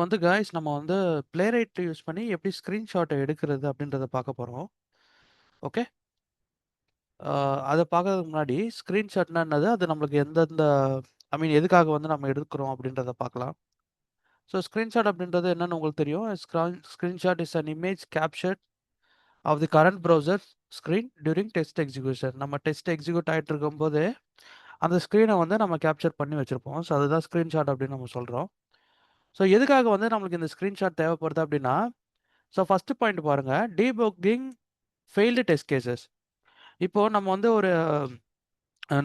வந்து காய்ஸ் நம்ம வந்து பிளேரைட் யூஸ் பண்ணி எப்படி ஸ்க்ரீன்ஷாட் எடுக்கிறது அப்படின்றத பார்க்க போகிறோம். ஓகே. அதை பார்க்கறதுக்கு முன்னாடி ஸ்க்ரீன்ஷாட்னா என்னது, அது நம்மளுக்கு எந்தெந்த எதுக்காக வந்து நம்ம எடுக்கிறோம் அப்படின்றத பார்க்கலாம். ஸோ ஸ்க்ரீன்ஷாட் அப்படின்றது என்னன்னு உங்களுக்கு தெரியும். Screenshot is an image captured of the current browser screen during test execution. நம்ம டெஸ்ட் எக்ஸிக்யூட் ஆகிட்டு இருக்கும்போது அந்த ஸ்க்ரீனை வந்து நம்ம கேப்சர் பண்ணி வச்சுருப்போம். ஸோ அதுதான் ஸ்க்ரீன்ஷாட் அப்படின்னு நம்ம சொல்கிறோம். ஸோ எதுக்காக வந்து நம்மளுக்கு இந்த ஸ்க்ரீன்ஷாட் தேவைப்படுது அப்படின்னா, ஸோ ஃபஸ்ட்டு பாயிண்ட் பாருங்க, டீபக்கிங் ஃபெயில்டு டெஸ்ட் கேசஸ். இப்போ நம்ம வந்து ஒரு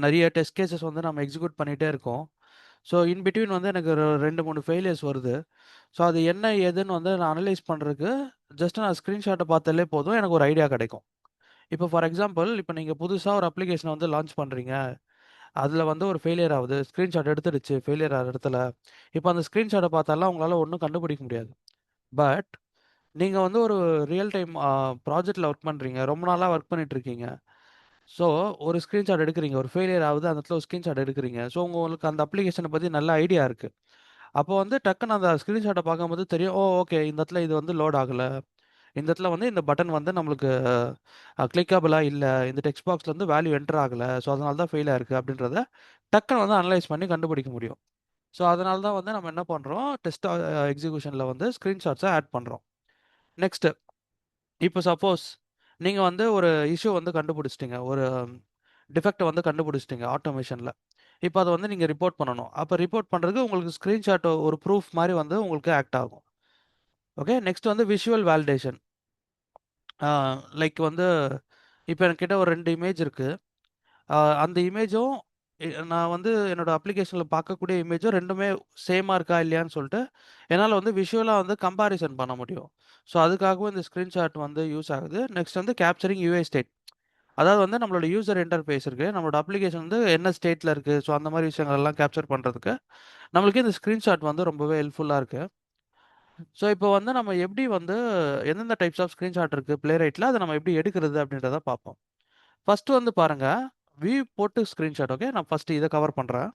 நிறைய டெஸ்ட் கேசஸ் வந்து நம்ம எக்ஸிக்யூட் பண்ணிகிட்டே இருக்கோம். ஸோ இன் பிட்வீன் வந்து எனக்கு ஒரு 2-3 ஃபெயிலியர்ஸ் வருது. ஸோ அது என்ன ஏதுன்னு வந்து நான் அனலைஸ் பண்ணுறதுக்கு ஜஸ்ட் நான் ஸ்க்ரீன்ஷாட்டை பார்த்தாலே போதும், எனக்கு ஒரு ஐடியா கிடைக்கும். இப்போ ஃபார் எக்ஸாம்பிள், இப்போ நீங்கள் புதுசாக ஒரு அப்ளிகேஷனை வந்து லான்ச் பண்ணுறீங்க. அதில் வந்து ஒரு ஃபெயிலியர் ஆகுது, ஸ்க்ரீன்ஷாட் எடுத்துடுச்சு ஃபெயிலியர் ஆகிற இடத்துல. இப்போ அந்த ஸ்க்ரீன்ஷாட்டை பார்த்தாலாம் உங்களால் ஒன்றும் கண்டுபிடிக்க முடியாது. பட் நீங்கள் வந்து ஒரு ரியல் டைம் ப்ராஜெக்டில் ஒர்க் பண்ணுறீங்க, ரொம்ப நாளாக ஒர்க் பண்ணிட்டு இருக்கீங்க. ஸோ ஒரு ஸ்க்ரீன்ஷாட் எடுக்கிறீங்க, ஒரு ஃபெயிலியர் ஆகுது, அந்த இடத்துல ஒரு ஸ்க்ரீன்ஷாட் எடுக்கிறீங்க. ஸோ உங்களுக்கு அந்த அப்ளிகேஷனை பற்றி நல்ல ஐடியா இருக்குது. அப்போ வந்து டக்குன்னு அந்த ஸ்க்ரீன்ஷாட்டை பார்க்கும்போது தெரியும், ஓ ஓகே, இந்த இடத்துல இது வந்து லோட் ஆகலை, இந்த இடத்துல வந்து இந்த பட்டன் வந்து நம்மளுக்கு கிளிக்கபிளாக இல்லை, இந்த டெக்ஸ்ட் பாக்ஸில் வந்து வேல்யூ என்டர் ஆகலை, ஸோ அதனால தான் ஃபெயில் ஆயிருக்கு அப்படின்றத டக்குன்னு வந்து அனலைஸ் பண்ணி கண்டுபிடிக்க முடியும். ஸோ அதனால தான் வந்து நம்ம என்ன பண்ணுறோம், டெஸ்ட் எக்ஸிக்யூஷனில் வந்து ஸ்க்ரீன்ஷாட்ஸை ஆட் பண்ணுறோம். நெக்ஸ்ட்டு, இப்போ சப்போஸ் நீங்கள் வந்து ஒரு இஷ்யூ வந்து கண்டுபிடிச்சிட்டிங்க, ஒரு டிஃபெக்ட்டை வந்து கண்டுபிடிச்சிட்டிங்க ஆட்டோமேஷனில். இப்போ அதை வந்து நீங்கள் ரிப்போர்ட் பண்ணணும். அப்போ ரிப்போர்ட் பண்ணுறதுக்கு உங்களுக்கு ஸ்க்ரீன்ஷாட் ஒரு ப்ரூஃப் மாதிரி வந்து உங்களுக்கு ஆக்ட் ஆகும். ஓகே. நெக்ஸ்ட் வந்து விஷுவல் வேலிடேஷன். லைக் வந்து இப்போ என்கிட்ட ஒரு 2 இமேஜ் இருக்குது. அந்த இமேஜும் நான் வந்து என்னோட அப்ளிகேஷனில் பார்க்கக்கூடிய இமேஜும் 2மே சேமாக இருக்கா இல்லையான்னு சொல்லிட்டு என்னால் வந்து விஷுவலாக வந்து கம்பேரிசன் பண்ண முடியும். ஸோ அதுக்காகவும் இந்த ஸ்க்ரீன்ஷாட் வந்து யூஸ் ஆகுது. நெக்ஸ்ட் வந்து கேப்சரிங் யூஐ ஸ்டேட். அதாவது வந்து நம்மளோட யூசர் இன்டர்ஃபேஸ் இருக்குது, நம்மளோட அப்ளிகேஷன் வந்து என்ன ஸ்டேட்டில் இருக்குது, ஸோ அந்த மாதிரி விஷயங்கள் எல்லாம் கேப்சர் பண்ணுறதுக்கு நம்மளுக்கு இந்த ஸ்க்ரீன்ஷாட் வந்து ரொம்பவே ஹெல்ப்ஃபுல்லாக இருக்குது. ஸோ இப்போ வந்து நம்ம எப்படி வந்து எந்தெந்த டைப்ஸ் ஆஃப் ஸ்க்ரீன்ஷாட் இருக்குது பிளேரைட்டில், அதை நம்ம எப்படி எடுக்கிறது அப்படின்றத பார்ப்போம். ஃபஸ்ட்டு வந்து பாருங்கள், வியூ போட்டு ஸ்க்ரீன்ஷாட். ஓகே, நான் ஃபஸ்ட்டு இதை கவர் பண்ணுறேன்.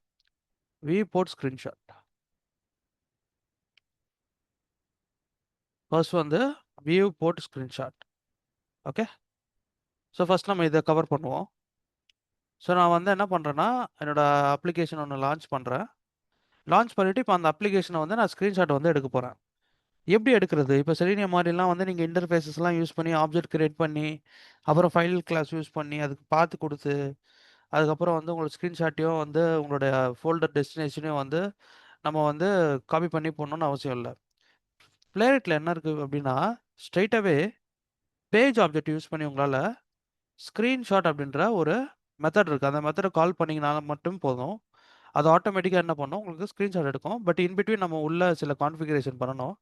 View boat screenshot. ஃபர்ஸ்ட் வந்து view boat screenshot. Okay. So first நம்ம இதை கவர் பண்ணுவோம். ஸோ நான் வந்து என்ன பண்ணுறேன்னா, என்னோட அப்ளிகேஷன் ஒன்று லான்ச் பண்ணுறேன். லான்ச் பண்ணிவிட்டு இப்போ அந்த அப்ளிகேஷனை வந்து நான் ஸ்க்ரீன்ஷாட் வந்து எடுக்க போகிறேன். எப்படி எடுக்கிறது? இப்போ செலினியம் மாதிரிலாம் வந்து நீங்கள் இன்டர்ஃபேஸஸ்லாம் யூஸ் பண்ணி ஆப்ஜெக்ட் கிரியேட் பண்ணி, அப்புறம் ஃபைல் கிளாஸ் யூஸ் பண்ணி அதுக்கு பாத்து கொடுத்து, அதுக்கப்புறம் வந்து உங்களோட ஸ்க்ரீன்ஷாட்டையும் வந்து உங்களுடைய ஃபோல்டர் டெஸ்டினேஷனையும் வந்து நம்ம வந்து காப்பி பண்ணி போடணும்னு அவசியம் இல்லை. பிளேரைட்டில் என்ன இருக்குது அப்படின்னா, ஸ்ட்ரெயிட்டாகவே பேஜ் ஆப்ஜெக்ட் யூஸ் பண்ணி உங்களால் ஸ்க்ரீன்ஷாட் அப்படின்ற ஒரு மெத்தட் இருக்குது. அந்த மெத்தடை கால் பண்ணிங்கனால மட்டும் போதும். அது ஆட்டோமேட்டிக்காக என்ன பண்ணும், உங்களுக்கு ஸ்க்ரீன்ஷாட் எடுக்கும். பட் இன் பிட்வீன் நம்ம உள்ள சில கான்ஃபிகரேஷன் பண்ணணும்.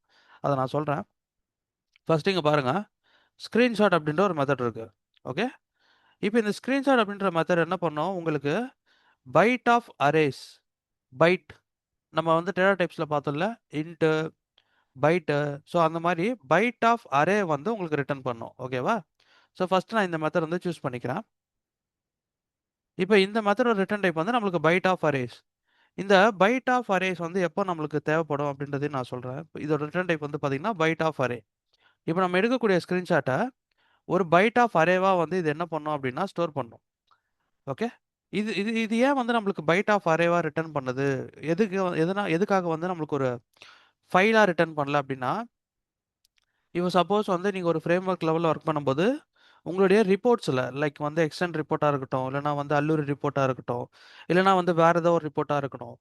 அதை நான் சொல்கிறேன். ஃபர்ஸ்ட் இங்கே பாருங்கள், ஸ்க்ரீன்ஷாட் அப்படின்ற ஒரு மெத்தட் இருக்குது. ஓகே. இப்போ இந்த ஸ்க்ரீன்ஷாட் அப்படின்ற மெத்தட் என்ன பண்ணோம், உங்களுக்கு பைட் ஆஃப் அரேஸ், பைட் நம்ம வந்து டேட்டா டைப்ஸில் பார்த்தோம்ல, இன்ட்டு பைட்டு. ஸோ அந்த மாதிரி பைட் ஆஃப் அரே வந்து உங்களுக்கு ரிட்டர்ன் பண்ணும். ஓகேவா? ஸோ ஃபஸ்ட்டு நான் இந்த மெத்தட் வந்து சூஸ் பண்ணிக்கிறேன். இப்போ இந்த மெத்தடோட ரிட்டர்ன் டைப் வந்து நம்மளுக்கு பைட் ஆஃப் அரேஸ். இந்த பைட் ஆஃப் அரேஸ் வந்து எப்போ நம்மளுக்கு தேவைப்படும் அப்படின்றதையும் நான் சொல்கிறேன். இதோட ரிட்டர்ன் டைப் வந்து பார்த்தீங்கன்னா பைட் ஆஃப் அரே. இப்போ நம்ம எடுக்கக்கூடிய ஸ்க்ரீன்ஷாட்டை ஒரு பைட் ஆஃப் அரேவாக வந்து இது என்ன பண்ணும் அப்படின்னா ஸ்டோர் பண்ணும். ஓகே. இது இது இது ஏன் வந்து நம்மளுக்கு பைட் ஆஃப் அரேவாக ரிட்டர்ன் பண்ணுது, எதுக்காக வந்து நம்மளுக்கு ஒரு ஃபைலாக ரிட்டர்ன் பண்ணல அப்படின்னா, இப்போ சப்போஸ் வந்து நீங்கள் ஒரு ஃப்ரேம் ஒர்க் லெவலில் ஒர்க் பண்ணும்போது உங்களுடைய ரிப்போர்ட்ஸில் லைக் வந்து எக்ஸ்டெண்ட் ரிப்போர்ட்டாக இருக்கட்டும், இல்லைனா வந்து அல்லூரி ரிப்போர்ட்டாக இருக்கட்டும், இல்லைனா வந்து வேறு ஏதோ ஒரு ரிப்போர்ட்டாக இருக்கணும்.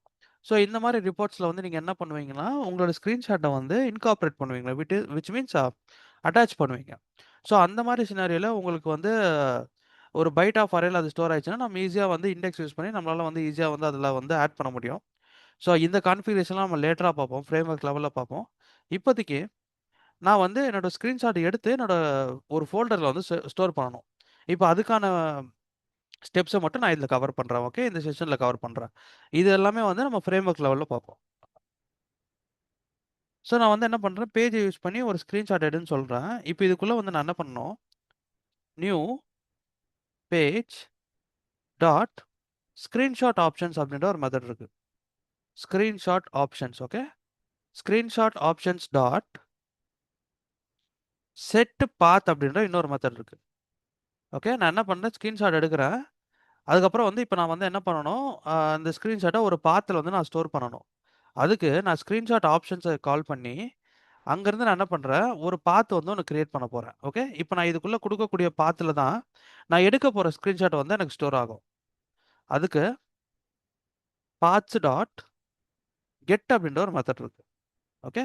ஸோ இந்த மாதிரி ரிப்போர்ட்ஸில் வந்து நீங்கள் என்ன பண்ணுவீங்கன்னா, உங்களோட ஸ்க்ரீன்ஷாட்டை வந்து இன்கார்பரேட் பண்ணுவீங்க, விச் மீன்ஸ் அட்டாச் பண்ணுவீங்க. ஸோ அந்த மாதிரி சினாரியோவில் உங்களுக்கு வந்து ஒரு பைட் ஆஃப் அரேல அது ஸ்டோர் ஆயிடுச்சுன்னா, நம்ம ஈஸியாக வந்து இண்டெக்ஸ் யூஸ் பண்ணி நம்மளால் வந்து ஈஸியாக வந்து அதில் வந்து ஆட் பண்ண முடியும். ஸோ இந்த கான்ஃபிகரேஷன்லாம் நம்ம லேட்டராக பார்ப்போம், ஃப்ரேம் ஒர்க் லெவலில் பார்ப்போம். இப்போதைக்கு நான் வந்து என்னோட ஸ்க்ரீன்ஷாட் எடுத்து என்னோட ஒரு ஃபோல்டரில் வந்து ஸ்டோர் பண்ணணும். இப்போ அதுக்கான ஸ்டெப்ஸை மட்டும் நான் இதில் கவர் பண்ணுறேன். ஓகே, இந்த செஷனில் கவர் பண்ணுறேன். இது எல்லாமே வந்து நம்ம ஃப்ரேம் ஒர்க் லெவலில் பார்ப்போம். ஸோ நான் வந்து என்ன பண்ணுறேன், பேஜை யூஸ் பண்ணி ஒரு ஸ்க்ரீன்ஷாட் எடுன்னு சொல்கிறேன். இப்போ இதுக்குள்ளே வந்து நான் என்ன பண்ணணும், new page dot screenshot options அப்படின்ற ஒரு மெத்தட் இருக்குது. Screenshot options. Okay. Screenshot options dot set path அப்படின்ற இன்னொரு மெத்தட் இருக்கு. ஓகே, நான் என்ன பண்ணேன், ஸ்க்ரீன்ஷாட் எடுக்கிறேன். அதுக்கப்புறம் வந்து இப்போ நான் வந்து என்ன பண்ணணும், அந்த ஸ்க்ரீன்ஷாட்டை ஒரு பாத்தில் வந்து நான் ஸ்டோர் பண்ணணும். அதுக்கு நான் ஸ்க்ரீன்ஷாட் ஆப்ஷன்ஸை கால் பண்ணி அங்கேருந்து நான் என்ன பண்ணுறேன், ஒரு பாத் வந்து ஒன்று கிரியேட் பண்ண போகிறேன். ஓகே, இப்போ நான் இதுக்குள்ளே கொடுக்கக்கூடிய பாத்தில் தான் நான் எடுக்க போகிற ஸ்க்ரீன்ஷாட் வந்து எனக்கு ஸ்டோர் ஆகும். அதுக்கு பாத்ஸ் டாட் கெட் அப்படின்ற ஒரு மெத்தட் இருக்கு. ஓகே,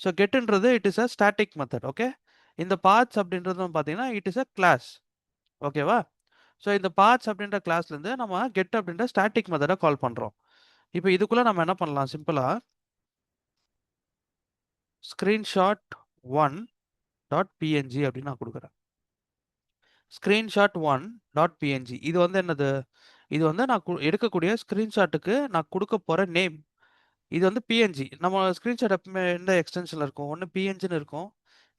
ஸோ கெட்டுன்றது it is a static method. Okay, இந்த பாத்ஸ் அப்படின்றது பார்த்தீங்கன்னா இட் இஸ் அ கிளாஸ். ஓகேவா? ஸோ இந்த பாத்ஸ் அப்படின்ற கிளாஸ்லேருந்து நம்ம கெட் அப்படின்ற ஸ்டாட்டிக் மெத்தடை கால் பண்ணுறோம். இப்போ இதுக்குள்ளே நம்ம என்ன பண்ணலாம், சிம்பிளாக ஸ்க்ரீன்ஷாட் ஒன் டாட் பிஎன்ஜி அப்படின்னு நான் கொடுக்குறேன். ஸ்க்ரீன்ஷாட் ஒன் டாட் பிஎன்ஜி இது வந்து என்னது, இது வந்து நான் எடுக்கக்கூடிய ஸ்க்ரீன்ஷாட்டுக்கு நான் கொடுக்க போகிற நேம். இது வந்து பிஎன்ஜி. நம்ம ஸ்க்ரீன்ஷாட் எப்பவுமே எந்த எக்ஸ்டென்ஷனில் இருக்கும், ஒன்று பிஎன்ஜின்னு இருக்கும்,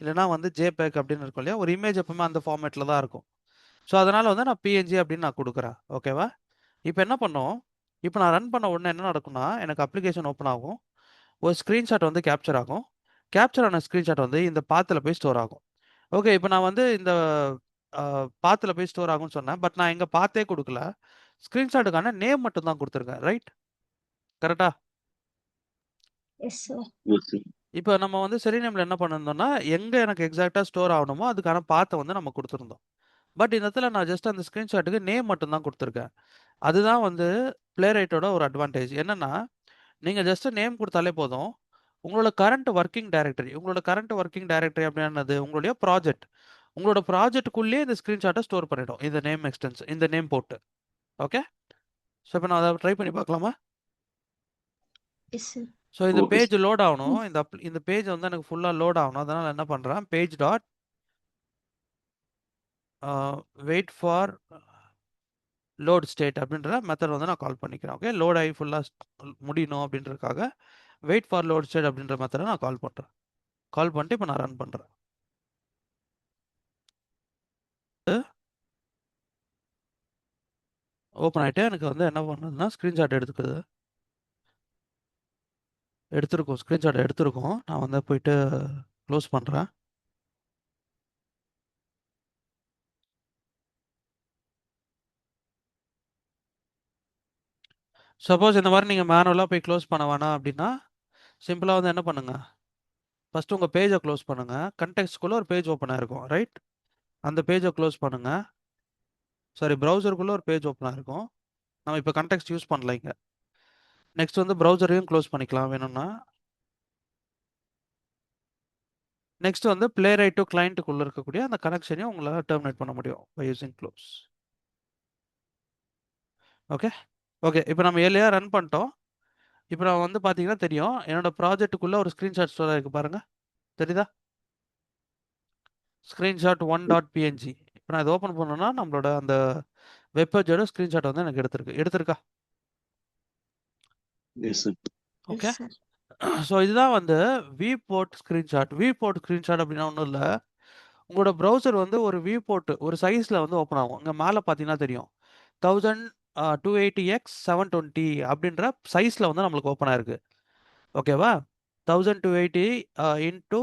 இல்லைனா வந்து ஜேபேக் அப்படின்னு இருக்கும் இல்லையா. ஒரு இமேஜ் எப்பவுமே அந்த ஃபார்மேட்டில் தான் இருக்கும். ஸோ அதனால் வந்து நான் பிஎன்ஜி அப்படின்னு நான் கொடுக்குறேன். ஓகேவா? இப்போ என்ன பண்ணோம், இப்போ நான் ரன் பண்ண உடனே என்ன நடக்கும்னா எனக்கு அப்ளிகேஷன் ஓப்பன் ஆகும், ஒரு ஸ்க்ரீன்ஷாட் வந்து கேப்சர் ஆகும். கேப்சர் ஆன ஸ்க்ரீன்ஷாட் வந்து இந்த பாத்தில் போய் ஸ்டோர் ஆகும். ஓகே, இப்போ நான் வந்து இந்த பாத்தில் போய் ஸ்டோர் ஆகும்னு சொன்னேன், பட் நான் எங்கே பார்த்தே கொடுக்கல, ஸ்க்ரீன்ஷாட்டுக்கான நேம் மட்டும் தான் கொடுத்துருக்கேன். ரைட், கரெக்டா? Yes sir. இப்போ நம்ம வந்து செலினியமில் என்ன பண்ணிருந்தோம்னா, எங்கே எனக்கு எக்ஸாக்டாக ஸ்டோர் ஆகணுமோ அதுக்கான பாத்தை வந்து நம்ம கொடுத்துருந்தோம். பட் இந்த இடத்துல நான் ஜஸ்ட் அந்த ஸ்க்ரீன்ஷாட்டுக்கு நேம் மட்டும் தான் கொடுத்துருக்கேன். அதுதான் வந்து பிளேரைட்டோட ஒரு அட்வான்டேஜ். என்னன்னா, நீங்கள் ஜஸ்ட் நேம் கொடுத்தாலே போதும், உங்களோட கரண்ட் ஒர்க்கிங் டைரக்டரி, உங்களோட கரண்ட் ஒர்க்கிங் டைரக்டரி அப்படின்னது உங்களுடைய ப்ராஜெக்ட், உங்களோட ப்ராஜெக்ட்டுக்குள்ளேயே இந்த ஸ்க்ரீன்ஷாட்டை ஸ்டோர் பண்ணிடும் இந்த நேம் எக்ஸ்டென்ஸ், இந்த நேம் போட்டு. ஓகே, ஸோ இப்போ நான் அதை ட்ரை பண்ணி பார்க்கலாமா? S sir. ஸோ இந்த பேஜ் லோட் ஆகணும், இந்த பேஜ் வந்து எனக்கு ஃபுல்லாக லோட் ஆகணும். அதனால் என்ன பண்ணுறேன், page dot wait for load state அப்படின்ற மெத்தட் வந்து நான் கால் பண்ணிக்கிறேன். ஓகே, லோட் ஆகி ஃபுல்லாக முடியணும் அப்படின்றதுக்காக வெயிட் ஃபார் லோட் ஸ்டேட் அப்படின்ற மெத்தடை நான் கால் பண்ணுறேன். கால் பண்ணிட்டு இப்போ நான் ரன் பண்ணுறேன். ஓப்பன் ஆகிட்டு எனக்கு வந்து என்ன பண்ணுறதுன்னா ஸ்க்ரீன்ஷாட் எடுத்துக்குது, எடுத்துருக்கோம், ஸ்க்ரீன்ஷாட் எடுத்துருக்கோம். நான் வந்து போயிட்டு க்ளோஸ் பண்ணுறேன். சப்போஸ் இந்த மாதிரி நீங்கள் மேனுவலாக போய் க்ளோஸ் பண்ண வேணாம் அப்படின்னா சிம்பிளாக வந்து என்ன பண்ணுங்கள், ஃபஸ்ட்டு உங்கள் பேஜை க்ளோஸ் பண்ணுங்கள். கண்டெக்ஸ்ட்குள்ளே ஒரு பேஜ் ஓப்பன் ஆகிருக்கும், ரைட்? அந்த பேஜை க்ளோஸ் பண்ணுங்கள். சாரி, ப்ரௌசருக்குள்ளே ஒரு பேஜ் ஓப்பன் ஆகிருக்கும். நம்ம இப்போ கண்டெக்ஸ்ட் யூஸ் பண்ணல இங்கே. நெக்ஸ்ட் வந்து ப்ரௌசரையும் க்ளோஸ் பண்ணிக்கலாம் வேணும்னா. நெக்ஸ்ட் வந்து பிளே ரைட் டு கிளைண்ட்டுக்குள்ளே இருக்கக்கூடிய அந்த கனெக்ஷனையும் உங்களால் டெர்மினேட் பண்ண முடியும் by using close. Okay okay, இப்போ நம்ம ஏர்லியாக ரன் பண்ணிட்டோம். இப்போ நான் வந்து பார்த்தீங்கன்னா தெரியும், என்னோட ப்ராஜெக்ட்டுக்குள்ளே ஒரு ஸ்க்ரீன்ஷாட் ஸ்டோர் ஆகிருக்கு பாருங்கள், தெரியுதா? Screenshot one dot PNG. இப்போ நான் இதை ஓப்பன் பண்ணோன்னா நம்மளோட அந்த வெப் பேஜோட ஸ்க்ரீன்ஷாட் வந்து எனக்கு எடுத்திருக்கா? Okay, yes sir. ஸோ இதுதான் வந்து view board screenshot. View board screenshot அப்படின்னா ஒன்றும் இல்லை, உங்களோட ப்ரௌசர் வந்து ஒரு வியூ போர்ட் ஒரு சைஸில் வந்து ஓப்பன் ஆகும். இங்கே மேலே பார்த்தீங்கன்னா தெரியும் 1280x720 அப்படின்ற சைஸில் வந்து நம்மளுக்கு ஓப்பன் ஆயிருக்கு. ஓகேவா? 1280 இன்ட்டு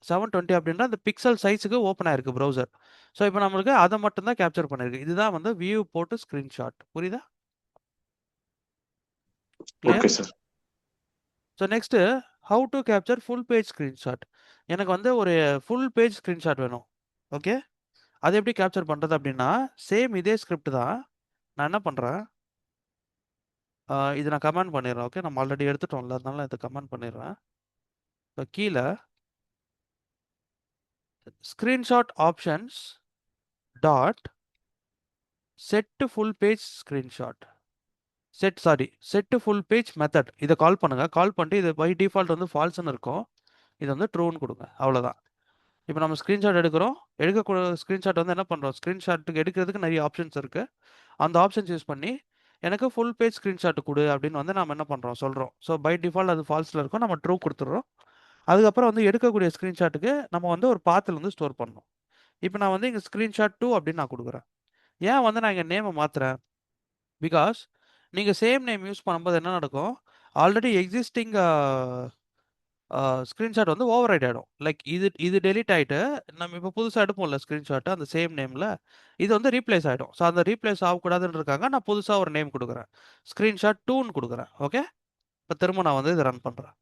720 அப்படின்ற அந்த பிக்சல் சைஸுக்கு ஓப்பன் ஆயிருக்கு ப்ரௌசர். ஸோ இப்போ நம்மளுக்கு அதை மட்டும் தான் கேப்சர் பண்ணியிருக்கு. இதுதான் வந்து வியூ போட்டு ஸ்க்ரீன்ஷாட். புரியுதா? Okay sir. So next how to capture full page screenshot. எனக்கு வந்து ஒரு ஃபுல் பேஜ் ஸ்க்ரீன்ஷாட் வேணும். ஓகே, அது எப்படி கேப்சர் பண்ணுறது அப்படின்னா சேம் இதே ஸ்கிரிப்ட் தான். நான் என்ன பண்ணுறேன், இது நான் கமெண்ட் பண்ணிடுறேன். ஓகே, நம்ம ஆல்ரெடி எடுத்துட்டோம்ல, அதனால இதை கமெண்ட் பண்ணிடுறேன். இப்போ கீழே screenshot options dot set full page screenshot, set full page method. இதை கால் பண்ணுங்க. கால் பண்ணிட்டு இது பை டிஃபால்ட் வந்து ஃபால்ஸ்னு இருக்கும், இது வந்து ட்ரூன்னு கொடுங்க. அவ்வளோதான். இப்போ நம்ம ஸ்க்ரீன்ஷாட் எடுக்கிறோம். எடுக்கக்கூடிய ஸ்க்ரீன்ஷாட் வந்து என்ன பண்ணுறோம், ஸ்க்ரீன்ஷாட்டுக்கு எடுக்கிறதுக்கு நிறைய ஆப்ஷன்ஸ் இருக்குது. அந்த ஆப்ஷன்ஸ் யூஸ் பண்ணி எனக்கு ஃபுல் பேஜ் ஸ்க்ரீன்ஷாட் கொடு அப்படின்னு வந்து நம்ம என்ன பண்ணுறோம், சொல்கிறோம். ஸோ பை டிஃபால்ட் அது ஃபால்ஸில் இருக்கும், நம்ம ட்ரூ கொடுத்துட்றோம். அதுக்கப்புறம் வந்து எடுக்கக்கூடிய ஸ்க்ரீன்ஷாட்டுக்கு நம்ம வந்து ஒரு பாத்தில் வந்து ஸ்டோர் பண்ணணும். இப்போ நான் வந்து இங்கே ஸ்க்ரீன்ஷாட் 2 அப்படின்னு நான் கொடுக்குறேன். ஏன் வந்து நான் இங்கே நேமை மாற்றுறேன், பிகாஸ் நீங்கள் சேம் நேம் யூஸ் பண்ணும்போது என்ன நடக்கும், ஆல்ரெடி எக்ஸிஸ்டிங் ஸ்க்ரீன்ஷாட் வந்து ஓவர்ரைட் ஆயிடும். லைக் இது டெலீட் ஆயிட்டு, நம்ம இப்போ புதுசா எடுப்போம்ல ஸ்க்ரீன்ஷாட் அந்த சேம் நேம்ல, இது வந்து ரீப்ளேஸ் ஆயிடும். ஸோ அந்த ரீப்ளேஸ் ஆகக்கூடாதுன்றதுக்காக நான் புதுசா ஒரு நேம் குடுக்குறேன். ஸ்க்ரீன்ஷாட் 2ன்னு குடுக்குறேன். ஓகே. இப்ப திரும்ப நான் வந்து இத ரன் பண்றேன்.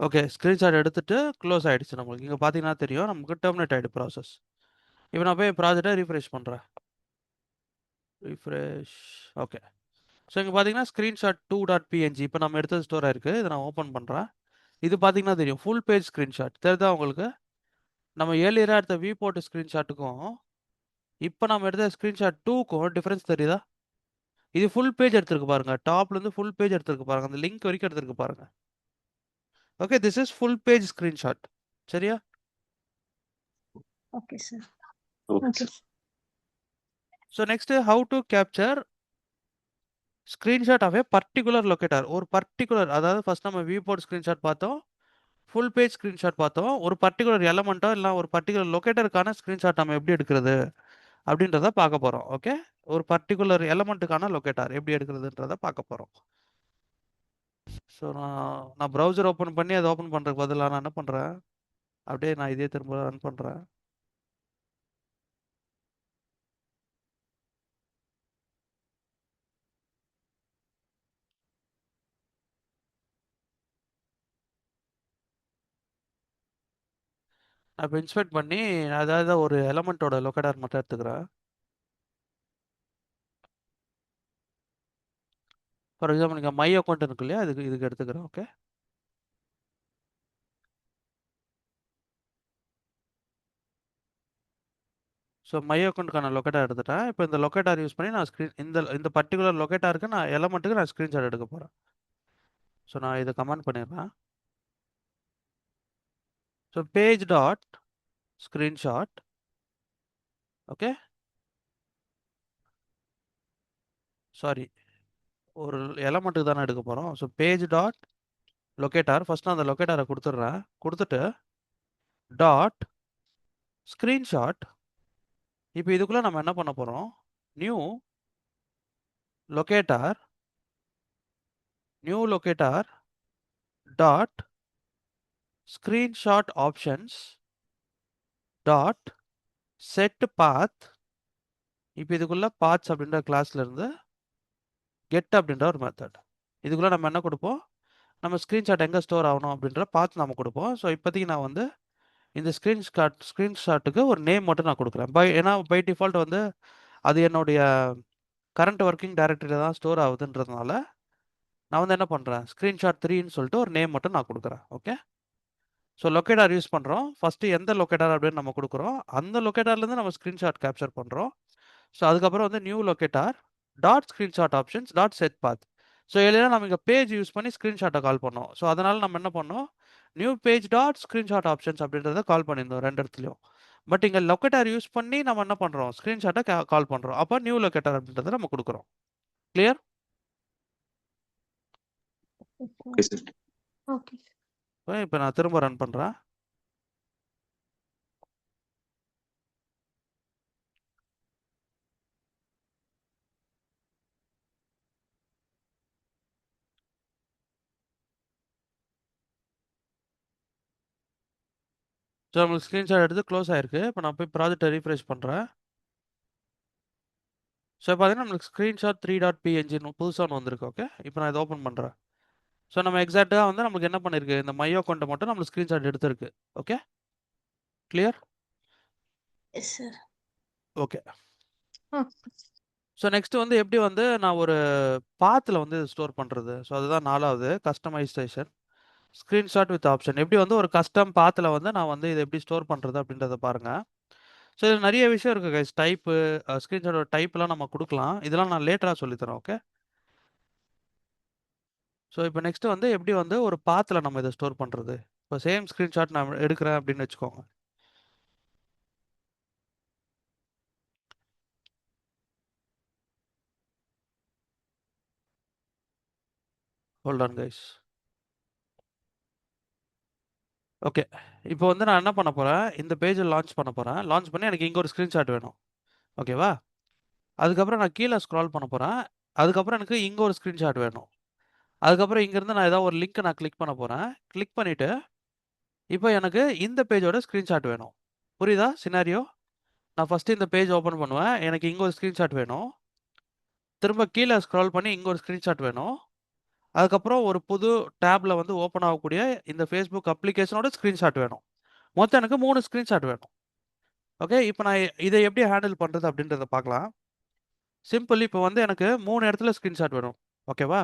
ஓகே. ஸ்க்ரீன்ஷாட் எடுத்துட்டு க்ளோஸ் ஆயிடுச்சு நம்மளுக்கு. இங்க பார்த்தீங்கன்னா தெரியும். நமக்கு டெர்மினேட் ஆயிடும் ப்ராசஸ். இப்ப நான் போய் ப்ராஜெக்ட்ட ரீஃப்ரெஷ் பண்றேன். ரீஃப்ரெஷ். ஓகே. ஸோ இங்க பார்த்தீங்கன்னா ஸ்க்ரீன்ஷாட் 2.png இப்ப நம்ம எடுத்தது ஸ்டோர் ஆயிருக்கு. இத நான் ஓப்பன் பண்றேன். இது பார்த்தீங்கன்னா தெரியும். Full page screenshot. தெரியுதா உங்களுக்கு? நம்ம ஏர்லியரா எடுத்த வியூ போர்ட் ஸ்க்ரீன்ஷாட்டுக்கும், இப்ப நம்ம எடுத்த ஸ்க்ரீன்ஷாட் 2க்கும் டிஃபரன்ஸ் தெரியுதா? இது ஃபுல் பேஜ் எடுத்திருக்கு பாருங்க. டாப்ல இருந்து ஃபுல் பேஜ் எடுத்திருக்கு பாருங்க. அந்த லிங்க் வரைக்கும் எடுத்திருக்கு பாருங்க. Okay. This is full page screenshot. சரியா? Okay, sir. Okay, Okay. sir. So next how to capture screenshot of a particular locator. ஒரு பர்ட்டிகுலர் அதாவது ஃபர்ஸ்ட் நம்ம வியூ போர்ட் ஸ்க்ரீன்ஷாட் பார்த்தோம். ஃபுல் பேஜ் ஸ்க்ரீன்ஷாட் பார்த்தோம். ஒரு பர்ட்டிகுலர் எலமெண்ட்டோ இல்ல ஒரு பர்ட்டிகுலர் லொகேட்டருக்கான ஸ்க்ரீன்ஷாட் நம்ம எப்படி எடுக்கிறது? அப்படின்றத பார்க்க போறோம். ஓகே. ஒரு பர்ட்டிகுலர் எலமெண்ட்டுக்கான லொகேட்டர் எப்படி எடுக்கிறதுன்றத பார்க்க போறோம். ஸோ நான் ப்ரௌசர் ஓப்பன் பண்ணி அதை ஓப்பன் பண்றதுக்கு பதிலா நான் என்ன பண்றேன்? அப்படியே நான் இதே திரும்ப ரன் பண்றேன். நான் இப்போ இன்ஸ்பெக்ட் பண்ணி அதாவது ஒரு எலமெண்ட்டோட லொகேட்டர் மட்டும் எடுத்துக்கிறேன். ஃபார் எக்ஸாம்பிள் இங்க மை அக்கவுண்ட் இருக்கு இல்லையா? இதுக்கு எடுத்துக்கிறேன். ஓகே. ஸோ மை அக்கவுண்ட்க்கான லொகேட்டர் எடுத்துட்டேன். இப்போ இந்த லொகேட்டர் யூஸ் பண்ணி நான் இந்த பர்ட்டிகுலர் லொகேட்டருக்கு நான் எலமெண்ட்டுக்கு நான் ஸ்க்ரீன்ஷாட் எடுக்க போறேன். ஸோ நான் இதை கமெண்ட் பண்ணிடுறேன். So page dot screenshot. Okay. Sorry. ஒரு எலமெண்ட்டுக்கு தானே எடுக்க போறோம். So page dot locator. First நான் அந்த லொகேட்டரை கொடுத்துட்றேன். கொடுத்துட்டு டாட் ஸ்க்ரீன்ஷாட். இப்போ இதுக்குள்ள நம்ம என்ன பண்ண போறோம்? New locator dot screenshot options dot set path. இப்போ இதுக்குள்ள பாத்ஸ் அப்படின்ற கிளாஸ்ல இருந்து கெட் அப்படின்ற ஒரு மெத்தட். இதுக்குள்ள நம்ம என்ன கொடுப்போம்? நம்ம ஸ்க்ரீன்ஷாட் எங்கே ஸ்டோர் ஆகணும் அப்படின்ற பாத் நம்ம கொடுப்போம். ஸோ இப்போதைக்கு நான் வந்து இந்த ஸ்க்ரீன்ஷாட்டுக்கு ஒரு நேம் மட்டும் நான் கொடுக்குறேன். ஏன்னா பை டிஃபால்ட் வந்து அது என்னுடைய கரண்ட் ஒர்க்கிங் டைரக்டரியில் தான் ஸ்டோர் ஆகுதுன்றதுனால நான் வந்து என்ன பண்ணுறேன்? ஸ்க்ரீன்ஷாட் 3ன்னு சொல்லிட்டு ஒரு நேம் மட்டும் நான் கொடுக்குறேன். ஓகே. ஸோ லொகேட்டர் யூஸ் பண்ணுறோம். ஃபஸ்ட்டு எந்த லொகேட்டர் அப்படின்னு நம்ம கொடுக்குறோம். அந்த லொகேட்டர்லேருந்து நம்ம ஸ்க்ரீன்ஷாட் கேப்சர் பண்ணுறோம். ஸோ அதுக்கப்புறம் வந்து new locator dot screenshot options dot set path. So இல்லைன்னா நம்ம இங்கே பேஜ் யூஸ் பண்ணி ஸ்க்ரீன்ஷாட்டை கால் பண்ணோம். ஸோ அதனால் நம்ம என்ன பண்ணோம்? New page dot screenshot options அப்படின்றத கால் பண்ணியிருந்தோம் ரெண்டு இடத்துலையும். பட் இங்கே லொகேட்டர் யூஸ் பண்ணி நம்ம என்ன பண்ணுறோம்? ஸ்க்ரீன்ஷாட்டை கால் பண்ணுறோம். அப்போ நியூ லொகேட்டர் அப்படின்றத நம்ம கொடுக்குறோம். கிளியர்? Okay, sir. Okay. இப்போ நான் திரும்ப ரன் பண்ணுறேன். ஸோ நம்மளுக்கு ஸ்க்ரீன்ஷாட் எடுத்து க்ளோஸ் ஆயிருக்கு. இப்போ நான் போய் ப்ராஜெக்டை ரீஃப்ரெஷ் பண்ணுறேன். ஸோ பார்த்தீங்கன்னா நம்மளுக்கு ஸ்க்ரீன்ஷாட் 3.pngன்னு புதுசாக ஒன்று வந்திருக்கு. ஓகே. இப்போ நான் இதை ஓப்பன் பண்ணுறேன். ஸோ நம்ம எக்ஸாக்டாக வந்து நம்மளுக்கு என்ன பண்ணியிருக்கு? இந்த மை அக்கௌண்ட்டை மட்டும் நம்மளுக்கு ஸ்க்ரீன்ஷாட் எடுத்திருக்கு. Okay. Clear? Yes, sir. Okay. Okay. So next வந்து எப்படி வந்து நான் ஒரு பாத்தில் வந்து ஸ்டோர் பண்ணுறது? ஸோ அதுதான் 4வது கஸ்டமைசேஷன் ஸ்க்ரீன்ஷாட் வித் ஆப்ஷன். எப்படி வந்து ஒரு கஸ்டம் பாத்தில் வந்து நான் வந்து இதை எப்படி ஸ்டோர் பண்ணுறது அப்படின்றத பாருங்கள். ஸோ இதில் நிறைய விஷயம் இருக்குது கைஸ். டைப்பு ஸ்க்ரீன்ஷாட்டோட டைப்லாம் நம்ம கொடுக்கலாம். இதெல்லாம் நான் லேட்டராக சொல்லித்தரேன். ஓகே. ஸோ இப்போ நெக்ஸ்ட் வந்து எப்படி வந்து ஒரு பாத்தில் நம்ம இதை ஸ்டோர் பண்ணுறது? இப்போ சேம் ஸ்க்ரீன்ஷாட் நான் எடுக்கிறேன் அப்படின்னு வச்சுக்கோங்க. Hold on guys. ஓகே. இப்போ வந்து நான் என்ன பண்ண போகிறேன்? இந்த பேஜை லான்ச் பண்ண போகிறேன். லான்ச் பண்ணி எனக்கு இங்கே ஒரு ஸ்க்ரீன்ஷாட் வேணும். ஓகேவா? அதுக்கப்புறம் நான் கீழே ஸ்க்ரால் பண்ண போகிறேன். அதுக்கப்புறம் எனக்கு இங்கே ஒரு ஸ்க்ரீன்ஷாட் வேணும். அதுக்கப்புறம் இங்கேருந்து நான் ஏதாவது ஒரு லிங்க்கை நான் கிளிக் பண்ண போகிறேன். கிளிக் பண்ணிவிட்டு இப்போ எனக்கு இந்த பேஜோட ஸ்க்ரீன்ஷாட் வேணும். புரியுதா சினாரியோ? நான் ஃபஸ்ட்டு இந்த பேஜ் ஓப்பன் பண்ணுவேன். எனக்கு இங்கே ஒரு ஸ்க்ரீன்ஷாட் வேணும். திரும்ப கீழே ஸ்க்ரால் பண்ணி இங்கே ஒரு ஸ்க்ரீன்ஷாட் வேணும். அதுக்கப்புறம் ஒரு புது டேப்ல வந்து ஓப்பன் ஆகக்கூடிய இந்த ஃபேஸ்புக் அப்ளிகேஷனோட ஸ்க்ரீன்ஷாட் வேணும். மொத்தம் எனக்கு 3 ஸ்க்ரீன்ஷாட் வேணும். ஓகே. இப்போ நான் இதை எப்படி ஹேண்டில் பண்ணுறது அப்படின்றத பார்க்கலாம். சிம்பிள். இப்போ வந்து எனக்கு 3 இடத்துல ஸ்க்ரீன்ஷாட் வேணும். ஓகேவா?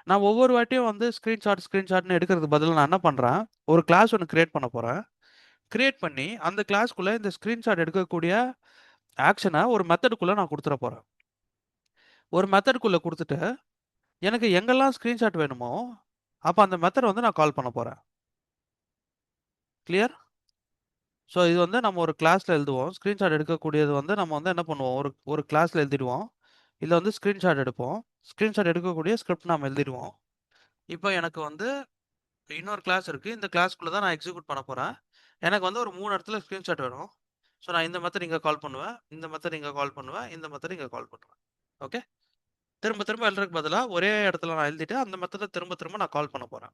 நான் ஒவ்வொரு வாட்டியும் வந்து ஸ்க்ரீன்ஷாட்னு எடுக்கிறதுக்கு பதிலா நான் என்ன பண்ணுறேன், ஒரு கிளாஸ் ஒன்று கிரியேட் பண்ண போகிறேன். கிரியேட் பண்ணி அந்த கிளாஸ்க்குள்ளே இந்த ஸ்க்ரீன்ஷாட் எடுக்கக்கூடிய ஆக்ஷனை ஒரு மெத்தடுக்குள்ளே நான் கொடுத்துட போகிறேன். ஒரு மெத்தடுக்குள்ளே கொடுத்துட்டு எனக்கு எங்கெல்லாம் ஸ்க்ரீன்ஷாட் வேணுமோ அப்போ அந்த மெத்தட் வந்து நான் கால் பண்ண போகிறேன். கிளியர்? ஸோ இது வந்து நம்ம ஒரு கிளாஸில் எழுதுவோம். ஸ்க்ரீன்ஷாட் எடுக்கக்கூடியது வந்து நம்ம வந்து என்ன பண்ணுவோம், ஒரு கிளாஸில் எழுதிடுவோம். இதில் வந்து ஸ்க்ரீன்ஷாட் எடுப்போம். ஸ்க்ரீன்ஷாட் எடுக்கக்கூடிய ஸ்கிரிப்ட் நாம் எழுதிடுவோம். இப்போ எனக்கு வந்து இன்னொரு கிளாஸ் இருக்குது. இந்த கிளாஸ்க்குள்ளே தான் நான் எக்ஸிக்யூட் பண்ண போகிறேன். எனக்கு வந்து ஒரு 3 இடத்துல ஸ்க்ரீன்ஷாட் வேணும். ஸோ நான் இந்த மெத்தட் இங்கே கால் பண்ணுவேன், இந்த மெத்தட் இங்கே கால் பண்ணுவேன், இந்த மெத்தட் இங்கே கால் பண்ணுவேன். ஓகே. திரும்ப திரும்ப எழுதுறதுக்கு பதிலாக ஒரே இடத்துல நான் எழுதிட்டு அந்த மெத்தடை திரும்ப திரும்ப நான் கால் பண்ண போகிறேன்.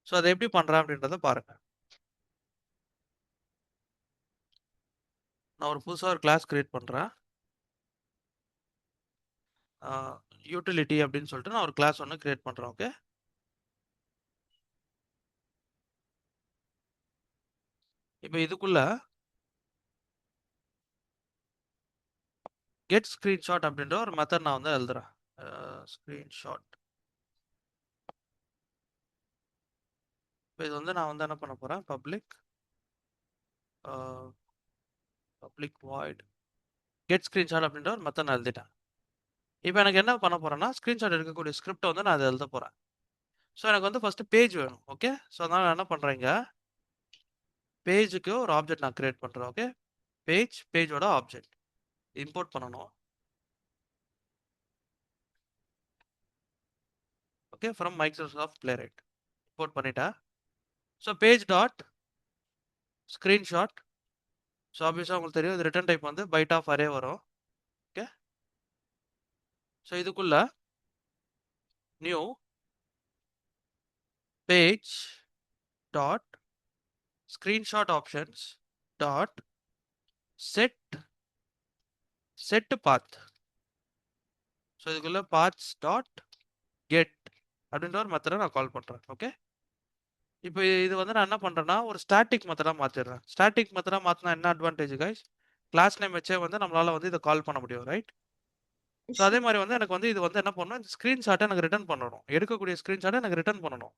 ஸோ அதை எப்படி பண்ணுறேன் அப்படின்றத பாருங்கள். நான் ஒரு புதுசாக ஒரு கிளாஸ் கிரியேட் பண்ணுறேன். யூட்டிலிட்டி அப்படின்னு சொல்லிட்டு நான் ஒரு கிளாஸ் ஒன்று கிரியேட் பண்ணுறேன். ஓகே. இப்போ இதுக்குள்ள கெட் ஸ்க்ரீன்ஷாட் அப்படின்ற ஒரு மெத்தட் நான் வந்து எழுதுறேன். ஸ்க்ரீன்ஷாட். இப்போ இது வந்து நான் வந்து என்ன பண்ண போகிறேன், பப்ளிக் வாய்ட் கெட் ஸ்க்ரீன்ஷாட் அப்படின்ற ஒரு மெத்தட் நான் எழுதிட்டேன். இப்போ எனக்கு என்ன பண்ண போகிறேன்னா, ஸ்க்ரீன்ஷாட் எடுக்கக்கூடிய ஸ்கிரிப்டை வந்து நான் அதை எழுத போகிறேன். ஸோ எனக்கு வந்து ஃபஸ்ட்டு பேஜ் வேணும். ஓகே. ஸோ அதனால் நான் என்ன பண்ணுறேங்க, பேஜுக்கு ஒரு ஆப்ஜெக்ட் நான் கிரியேட் பண்ணுறேன். ஓகே. பேஜோட ஆப்ஜெக்ட் இம்போர்ட் பண்ணணும். Okay. From Microsoft Playwright import பண்ணிட்டேன். So page dot screenshot. So ஆப்வியஸாக உங்களுக்கு தெரியும், இது ரிட்டர்ன் டைப் வந்து பைட் ஆஃப் அரே வரும். ஓகே. ஸோ இதுக்குள்ள new page dot screenshot options dot set path. So இதுக்குள்ள பாத்ஸ் டாட் கெட் அப்படின்ற ஒரு மெத்தடை நான் கால் பண்ணுறேன். ஓகே. இப்போ இது வந்து நான் என்ன பண்ணுறேன்னா, ஒரு ஸ்டாட்டிக் மெத்தடாக மாற்றிடுறேன். ஸ்டாட்டிக் மெத்தடாக மாற்றினா என்ன அட்வான்டேஜ் கைஸ், கிளாஸ் நேம் வச்சே வந்து நம்மளால் வந்து இதை கால் பண்ண முடியும். ரைட். ஸோ அதே மாதிரி வந்து எனக்கு வந்து இது வந்து என்ன பண்ணணும், இந்த ஸ்க்ரீன்ஷாட்டை எனக்கு ரிட்டர்ன் பண்ணணும். எடுக்கக்கூடிய ஸ்க்ரீன்ஷாட்டை எனக்கு ரிட்டர்ன் பண்ணணும்.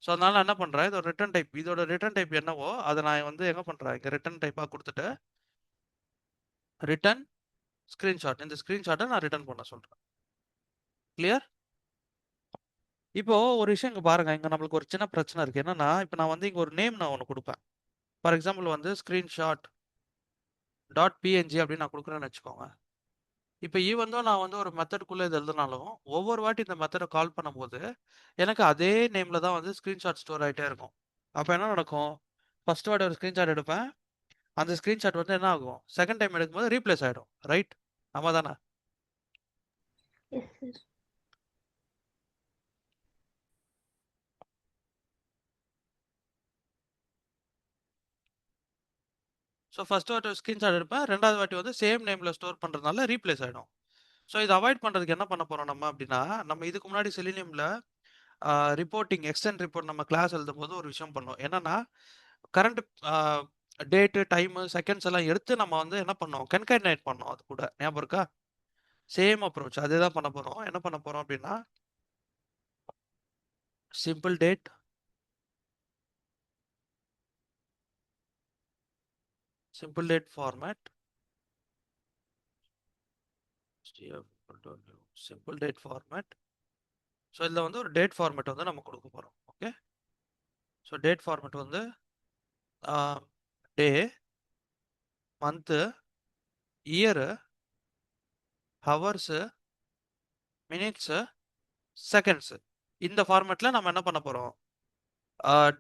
ஸோ அதனால நான் என்ன பண்ணுறேன், இதோட ரிட்டர்ன் டைப், இதோட ரிட்டர்ன் டைப் என்னவோ அதை நான் வந்து எங்கே பண்ணுறேன், இங்கே ரிட்டர்ன் டைப்பாக கொடுத்துட்டு ரிட்டர்ன் ஸ்க்ரீன்ஷாட், இந்த ஸ்க்ரீன்ஷாட்டை நான் ரிட்டர்ன் பண்ண சொல்கிறேன். கிளியர்? இப்போ ஒரு விஷயம் இங்கே பாருங்க, இங்கே நம்மளுக்கு ஒரு சின்ன பிரச்சனை இருக்குது. என்னன்னா, இப்போ நான் வந்து இங்கே ஒரு நேம் நான் ஒன்று கொடுப்பேன். ஃபார் எக்ஸாம்பிள் வந்து ஸ்க்ரீன்ஷாட் டாட் பிஎன்ஜி அப்படின்னு நான் கொடுக்குறேன்னு வச்சுக்கோங்க. இப்போ ஈவன் தான் நான் வந்து ஒரு மெத்தடுக்குள்ளே இது எழுதுனாலும் ஒவ்வொரு வாட்டி இந்த மெத்தடை கால் பண்ணும்போது எனக்கு அதே நேமில் தான் வந்து ஸ்க்ரீன்ஷாட் ஸ்டோர் ஆகிட்டே இருக்கும். அப்போ என்ன நடக்கும், ஃபர்ஸ்ட் வாட்டி ஒரு ஸ்க்ரீன்ஷாட் எடுப்பேன், அந்த ஸ்க்ரீன்ஷாட் வந்து என்ன ஆகும், செகண்ட் டைம் எடுக்கும்போது ரீப்ளேஸ் ஆகிடும். ரைட்? ஆமாம் தானே? Yes, sir. ஸோ ஃபர்ஸ்ட் வாட்டி ஸ்க்ரீன்ஷாட் எடுப்பேன், ரெண்டாவது வாட்டி வந்து சேம் நேமில் ஸ்டோர் பண்ணுறதுனால ரீப்ளேஸ் ஆகிடும். ஸோ இதை அவாய்ட் பண்ணுறதுக்கு என்ன பண்ண போகிறோம் நம்ம அப்படின்னா, நம்ம இதுக்கு முன்னாடி செலினியமில் ரிப்போர்ட்டிங் எக்ஸ்டென்ட் ரிப்போர்ட் நம்ம கிளாஸ் எழுதும் போது ஒரு விஷயம் பண்ணோம். என்னன்னா, கரண்ட் டேட்டு, டைமு, செகண்ட்ஸ் எல்லாம் எடுத்து நம்ம வந்து என்ன பண்ணோம், கன்காட்டினேட் பண்ணோம். அது கூட ஞாபகம் இருக்கா? சேம் அப்ரோச் அதே தான் பண்ண போகிறோம். என்ன பண்ண போகிறோம் அப்படின்னா, simple date, format, simple date format. So இதில் வந்து ஒரு டேட் ஃபார்மேட் வந்து நம்ம கொடுக்க போகிறோம். ஓகே. ஸோ டேட் ஃபார்மேட் வந்து day, month, year, hours, minutes, seconds. இந்த ஃபார்மேட்டில் நம்ம என்ன பண்ண போகிறோம்,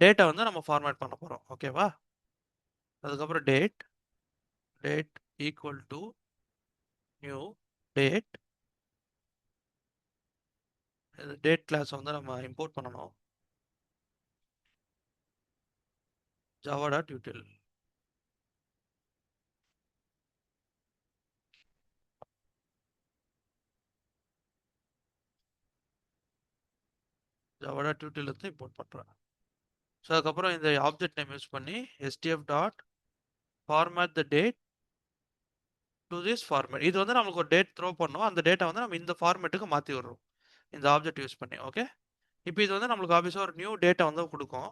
டேட்டை வந்து நம்ம ஃபார்மேட் பண்ண போகிறோம். ஓகேவா? அதுக்கப்புறம் date equal to new date. Date class வந்து நம்ம இம்போர்ட் பண்ணணும். java.util. java.util வந்து இம்போர்ட் பண்றேன். ஸோ அதுக்கப்புறம் இந்த ஆப்ஜெக்ட் நேம் யூஸ் பண்ணி stf dot format the date to this format. இது வந்து நமக்கு ஒரு டேட் த்ரோ பண்ணோம், அந்த டேட்டை வந்து நம்ம இந்த ஃபார்மேட்டுக்கு மாற்றி விடுறோம் இந்த ஆப்ஜெக்ட் யூஸ் பண்ணி. ஓகே, இப்போ இது வந்து நம்மளுக்கு ஆப்வியஸாக ஒரு நியூ டேட்டை வந்து கொடுக்கும்.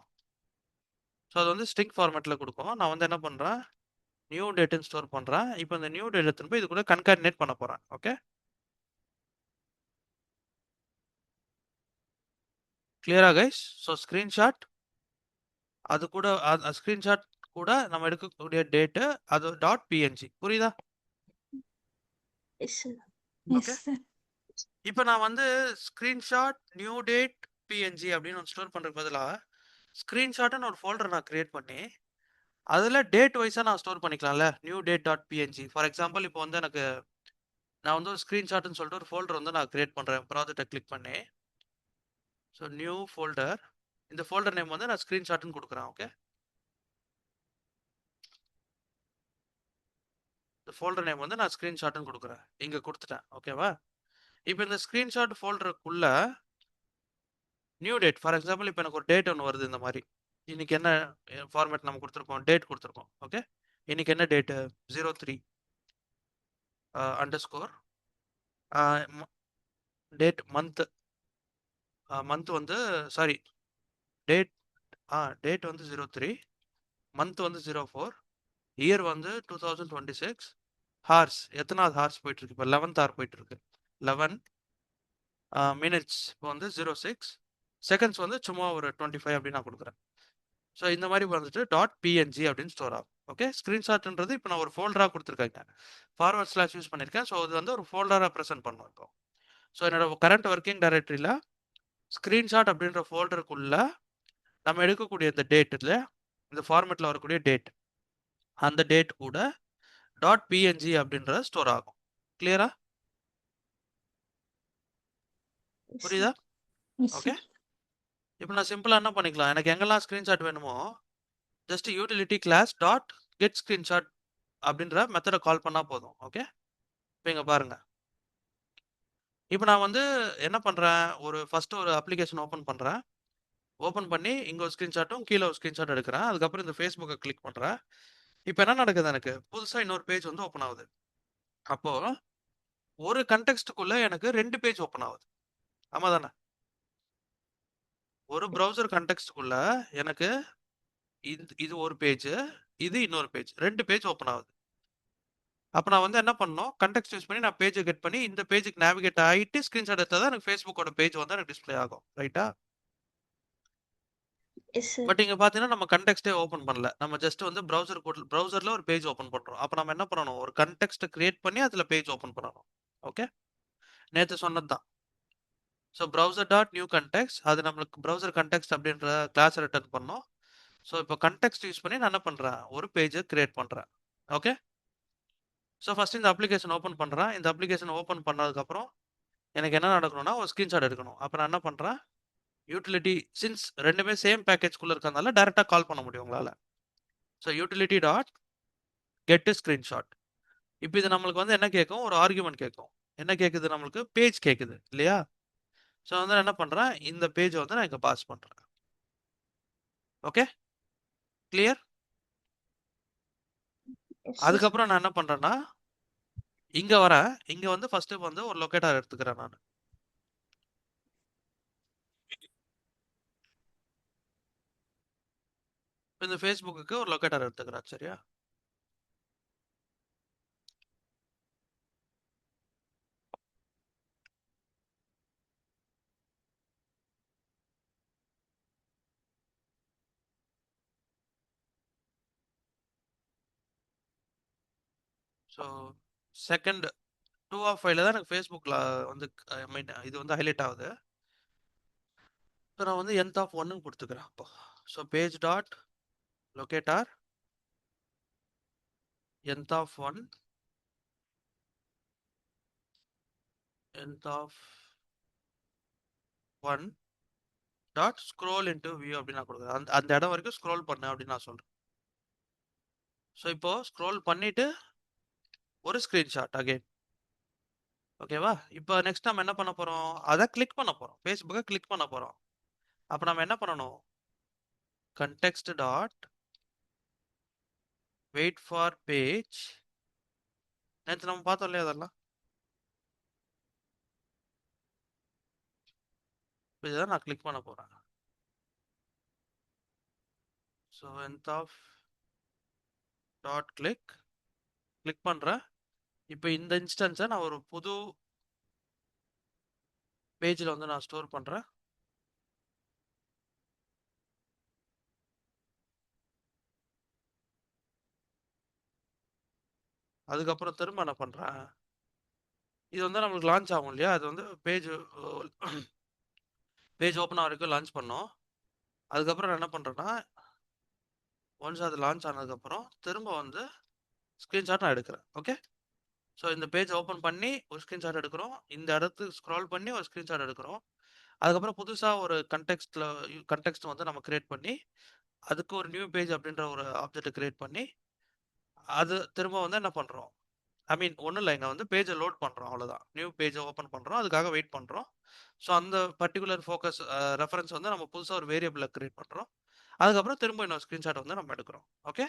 ஸோ அது வந்து ஸ்ட்ரிங் ஃபார்மேட்டில் கொடுக்கும். நான் வந்து என்ன பண்ணுறேன், நியூ டேட்டுன்னு ஸ்டோர் பண்ணுறேன். இப்போ இந்த நியூ டேட் எடுத்துன்னு போய் இது கூட கன்கார்டினேட் பண்ண போகிறேன். ஓகே, கிளியரா கைஸ்? ஸோ ஸ்க்ரீன்ஷாட் அது கூட ஸ்க்ரீன்ஷாட் கூட நம்ம எடுக்கக்கூடிய டேட்டு அது டாட் பிஎன்ஜி. புரியுதா? Yes, sir. ஓகே, இப்போ நான் வந்து ஸ்க்ரீன்ஷாட் நியூ டேட் பிஎன்ஜி அப்படின்னு ஸ்டோர் பண்ணுறதுக்கு பதிலாக ஸ்க்ரீன்ஷாட்னு ஒரு ஃபோல்டர் நான் கிரியேட் பண்ணி அதில் டேட் வைஸாக நான் ஸ்டோர் பண்ணிக்கலாம்ல, new date dot PNG. For example இப்போ வந்து எனக்கு நான் வந்து ஒரு ஸ்க்ரீன்ஷாட்னு சொல்லிட்டு ஒரு ஃபோல்டர் வந்து நான் கிரியேட் பண்ணுறேன். ப்ராஜெக்டை கிளிக் பண்ணி ஸோ நியூ ஃபோல்டர், இந்த ஃபோல்டர் நேம் வந்து நான் ஸ்க்ரீன்ஷாட்னு கொடுக்குறேன். ஓகே, இந்த ஃபோல்டர் நேம் வந்து நான் ஸ்க்ரீன்ஷாட்னு கொடுக்குறேன், இங்கே கொடுத்துட்டேன். ஓகேவா? இப்போ இந்த ஸ்க்ரீன்ஷாட் ஃபோல்டருக்குள்ள நியூ டேட், ஃபார் எக்ஸாம்பிள் இப்போ எனக்கு ஒரு டேட் ஒன்று வருது. இந்த மாதிரி இன்னைக்கு என்ன ஃபார்மேட் நம்ம கொடுத்துருக்கோம், டேட் கொடுத்துருக்கோம். ஓகே, இன்னைக்கு என்ன டேட்டு 03 அண்டர்ஸ்கோர் டேட் மந்த் வந்து சாரி டேட் டேட் வந்து 03, மந்த் வந்து 04, இயர் வந்து 2026, ஹார்ஸ் எத்தனாவது ஹார்ஸ் போயிட்டு இருக்கு, இப்போ 11th ஹார் போயிட்டு இருக்கு, 11 மினிட்ஸ் இப்போ வந்து 06, செகண்ட்ஸ் வந்து சும்மா ஒரு 25 அப்படின்னு நான் கொடுக்குறேன். ஸோ இந்த மாதிரி வந்துட்டு டாட் பிஎன்ஜி அப்படின்னு ஸ்டோர் ஆகும். ஓகே, ஸ்க்ரீன்ஷாட்ன்றது இப்போ நான் ஒரு ஃபோல்டராக கொடுத்துருக்கேங்க, ஃபார்வர்ட் ஸ்லாஷ் யூஸ் பண்ணியிருக்கேன். ஸோ அது வந்து ஒரு ஃபோல்டராக ப்ரெசென்ட் பண்ணும். இப்போ ஸோ என்னோட கரண்ட் ஒர்க்கிங் டைரக்டரியில் ஸ்க்ரீன்ஷாட் அப்படின்ற ஃபோல்டருக்குள்ள நம்ம எடுக்கக்கூடிய இந்த டேட்டில் இந்த ஃபார்மேட்டில் வரக்கூடிய டேட், அந்த டேட் கூட டாட் பிஎன்ஜி அப்படின்றத ஸ்டோர் ஆகும். கிளியரா? Yes, புரியுதா? Yes, ஓகே, இப்போ நான் சிம்பிளாக என்ன பண்ணிக்கலாம், எனக்கு எங்கெல்லாம் ஸ்க்ரீன்ஷாட் வேணுமோ just utility class dot get screenshot அப்படின்ற மெத்தடை கால் பண்ணால் போதும். ஓகே, இப்போ இங்கே பாருங்க, இப்போ நான் வந்து என்ன பண்ணுறேன், ஃபர்ஸ்ட் ஒரு அப்ளிகேஷன் ஓப்பன் பண்ணுறேன். ஓப்பன் பண்ணி இங்கே ஒரு ஸ்க்ரீன்ஷாட்டும் கீழே ஒரு ஸ்க்ரீன்ஷாட் எடுக்கிறேன். அதுக்கப்புறம் இந்த ஃபேஸ்புக்கை கிளிக் பண்ணுறேன். இப்போ என்ன நடக்குது, எனக்கு புதுசாக இன்னொரு பேஜ் வந்து ஓப்பன் ஆகுது. அப்போது ஒரு கண்டெக்ஸ்டுக்குள்ளே எனக்கு 2 பேஜ் ஓப்பன் ஆகுது. ஆமாம் தானே? ஒரு ப்ரௌசர் கண்டெக்ஸ்டுக்குள்ள எனக்கு இது ஒரு பேஜ், இது இன்னொரு பேஜ், 2 பேஜ் ஓப்பன் ஆகுது. அப்போ நான் வந்து என்ன பண்ணணும், கண்டெக்ஸ்ட் யூஸ் பண்ணி நான் பேஜை கெட் பண்ணி இந்த பேஜுக்கு நேவிகேட் ஆகிட்டு ஸ்க்ரீன்ஷாட் எடுத்தால் தான் எனக்கு ஃபேஸ்புக்கோட பேஜ் வந்து எனக்கு டிஸ்பிளே ஆகும். ரைட்டா? Yes, sir. பட் இங்கே பார்த்தீங்கன்னா நம்ம கண்டெக்ஸ்டே ஓப்பன் பண்ணல, நம்ம ஜஸ்ட் வந்து ப்ரௌசரில் ஒரு பேஜ் ஓப்பன் பண்ணுறோம். அப்போ நம்ம என்ன பண்ணணும், ஒரு கண்டெக்ஸ்ட்டை கிரியேட் பண்ணி அதில் பேஜ் ஓப்பன் பண்ணணும். ஓகே, நேற்று சொன்னது தான். So browser dot new context, அது நம்மளுக்கு ப்ரௌசர் கண்டெக்ஸ்ட் அப்படின்ற கிளாஸ் ரிட்டர்ன் பண்ணோம். ஸோ இப்போ கண்டெக்ஸ்ட் யூஸ் பண்ணி நான் என்ன பண்ணுறேன், ஒரு பேஜை கிரியேட் பண்ணுறேன். ஓகே, ஸோ ஃபஸ்ட் இந்த அப்ளிகேஷன் ஓப்பன் பண்ணுறேன். இந்த அப்ளிகேஷன் ஓப்பன் பண்ணதுக்கப்புறம் எனக்கு என்ன நடக்கணும்னா ஒரு ஸ்க்ரீன்ஷாட் எடுக்கணும். அப்போ நான் என்ன பண்ணுறேன், யூட்டிலிட்டி சின்ஸ் ரெண்டுமே சேம் பேக்கேஜ்குள்ளே இருக்கிறதுனால டேரெக்டாக கால் பண்ண முடியும் உங்களால். So utility dot get screenshot. இப்போ இது நம்மளுக்கு வந்து என்ன கேட்கும், ஒரு ஆர்குமெண்ட் கேட்கும். என்ன கேட்குது, நம்மளுக்கு பேஜ் கேட்குது இல்லையா? ஸோ வந்து நான் என்ன பண்ணுறேன், இந்த பேஜை வந்து நான் இங்கே பாஸ் பண்ணுறேன். Okay, clear? Yes, sir. அதுக்கப்புறம் நான் என்ன பண்ணுறேன்னா இங்கே வரேன். இங்கே வந்து ஃபஸ்ட்டு வந்து ஒரு லொக்கேட்டர் எடுத்துக்கிறேன் நான். இந்த ஃபேஸ்புக்கு ஒரு லொக்கேட்டர் எடுத்துக்கிறேன். சரியா? ஸோ செகண்ட் 2 ஆஃப் 5ல தான் எனக்கு ஃபேஸ்புக்கில் வந்து ஐ மீன் இது வந்து ஹைலைட் ஆகுது. ஸோ நான் வந்து nth ஆஃப் 1ன்னு கொடுத்துக்கிறேன். அப்போ so page dot locator nth ஆஃப் 1 length of 1 dot scroll into view அப்படின்னு நான் கொடுக்குறேன். அந்த அந்த இடம் வரைக்கும் ஸ்க்ரோல் பண்ணு அப்படின்னு நான் சொல்றேன். ஸோ இப்போ ஸ்க்ரோல் பண்ணிட்டு ஒரு ஸ்க்ரீன்ஷாட் அகைன். ஓகேவா? இப்போ நெக்ஸ்ட் நம்ம என்ன பண்ண போறோம்? அதை கிளிக் பண்ண போறோம். ஃபேஸ்புக்கை கிளிக் பண்ண போறோம். அப்போ நம்ம என்ன பண்ணணும்? Context dot wait for page. நேற்று நம்ம பார்த்தோம் இல்லையா அதெல்லாம்? இதுதான் நான் கிளிக் பண்ண போறேன். So length of dot click பண்றேன். இப்போ இந்த இன்ஸ்டன்ஸை நான் ஒரு புது பேஜில் வந்து நான் ஸ்டோர் பண்றேன். அதுக்கப்புறம் திரும்ப என்ன பண்றேன்? இது வந்து நம்மளுக்கு லான்ச் ஆகும் இல்லையா? அது வந்து பேஜ் ஓப்பன் வரைக்கும் லான்ச் பண்ணோம். அதுக்கப்புறம் நான் என்ன பண்றேன்னா, ஒன்ஸ் அது லான்ச் ஆனதுக்கப்புறம் திரும்ப வந்து ஸ்க்ரீன்ஷாட் நான் எடுக்கிறேன். ஓகே. ஸோ இந்த பேஜ் ஓப்பன் பண்ணி ஒரு ஸ்க்ரீன்ஷாட் எடுக்கிறோம். இந்த இடத்துக்கு ஸ்க்ரால் பண்ணி ஒரு ஸ்க்ரீன்ஷாட் எடுக்கிறோம். அதுக்கப்புறம் புதுசாக ஒரு கண்டெக்ஸ்ட் வந்து நம்ம கிரியேட் பண்ணி அதுக்கு ஒரு நியூ பேஜ் அப்படின்ற ஒரு ஆப்ஜெக்ட் கிரியேட் பண்ணி அது திரும்ப வந்து என்ன பண்ணுறோம்? ஐ மீன் ஒன்றும் இல்லை, இங்கே வந்து பேஜை லோட் பண்ணுறோம், அவ்வளோதான். நியூ பேஜை ஓப்பன் பண்ணுறோம், அதுக்காக வெயிட் பண்ணுறோம். ஸோ அந்த பர்டிகுலர் ஃபோக்கஸ் ரெஃபரன்ஸ் வந்து நம்ம புதுசாக ஒரு வேரியபிளை கிரியேட் பண்ணுறோம். அதுக்கப்புறம் திரும்ப இன்னொரு ஸ்க்ரீன்ஷாட் வந்து நம்ம எடுக்கிறோம். ஓகே,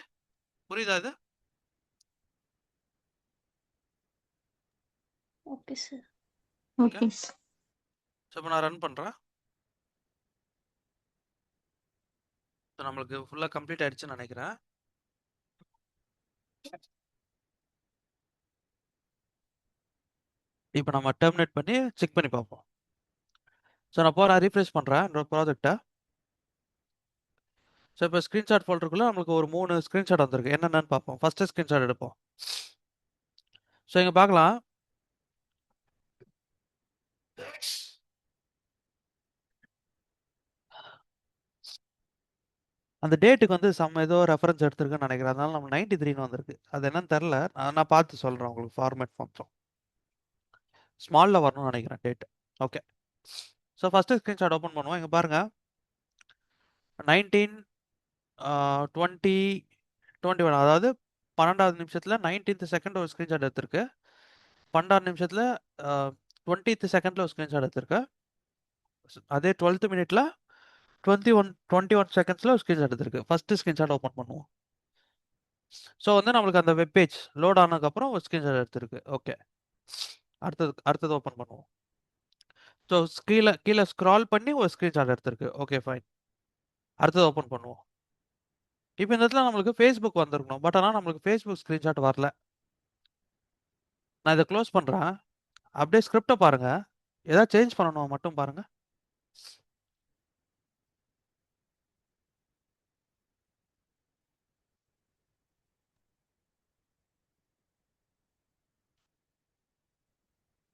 புரியுதா இது? Okay sir. Okay. Okay. So இப்போ நான் ரன் பண்ணுறேன். ஸோ நம்மளுக்கு ஃபுல்லாக கம்ப்ளீட் ஆயிடுச்சுன்னு நினைக்கிறேன். இப்போ நம்ம டெர்மினேட் பண்ணி செக் பண்ணி பார்ப்போம். ஸோ நான் போகிறேன், ரீஃப்ரெஷ் பண்ணுறேன் என்னோட ப்ராஜெக்டை. ஸோ இப்போ ஸ்க்ரீன்ஷாட் ஃபோல்டருக்குள்ளே நம்மளுக்கு ஒரு 3 ஸ்க்ரீன்ஷாட் வந்திருக்கு. என்னென்னு பார்ப்போம். ஃபஸ்ட்டு ஸ்க்ரீன்ஷாட் எடுப்போம். ஸோ இங்கே பார்க்கலாம், அந்த டேட்டுக்கு வந்து ஏதோ ரெஃபரன்ஸ் எடுத்திருக்குன்னு நினைக்கிறேன். அதனால நம்ம 93ன்னு வந்திருக்கு. அது என்னன்னு தெரில, நான் பார்த்து சொல்கிறேன் உங்களுக்கு. ஃபார்மேட் கொஞ்சம் ஸ்மாலில் வரணும்னு நினைக்கிறேன் date. Okay. So first screenshot open பண்ணுவோம். இங்கே பாருங்கள், 19 20 21, அதாவது 12வது நிமிஷத்தில் 19th செகண்ட் ஒரு ஸ்க்ரீன்ஷாட் எடுத்திருக்கு. 12வது நிமிஷத்தில் 20th செகண்டில் ஒரு ஸ்க்ரீன்ஷாட் எடுத்திருக்கு. அதே 12th மினிட்ல 21 செகண்ட்ஸில் ஒரு ஸ்க்ரீன்ஷாட் எடுத்திருக்கு. ஃபஸ்ட்டு ஸ்க்ரீன்ஷாட் ஓப்பன் பண்ணுவோம். ஸோ வந்து நம்மளுக்கு அந்த வெப் பேஜ் லோட் ஆனதுக்கப்புறம் ஒரு ஸ்க்ரீன்ஷாட் எடுத்திருக்கு. ஓகே, அடுத்தது ஓப்பன் பண்ணுவோம். ஸோ கீழே ஸ்க்ரால் பண்ணி ஒரு ஸ்க்ரீன்ஷாட் எடுத்திருக்கு. Okay, fine. அடுத்தது ஓப்பன் பண்ணுவோம். இப்போ இந்த இடத்துல நம்மளுக்கு ஃபேஸ்புக் வந்திருக்கணும், பட் ஆனால் நம்மளுக்கு ஃபேஸ்புக் ஸ்க்ரீன்ஷாட் வரல. நான் இதை க்ளோஸ் பண்ணுறேன். அப்படியே ஸ்கிரிப்டை பாருங்கள், ஏதாவது சேஞ்ச் பண்ணணும் மட்டும் பாருங்கள்.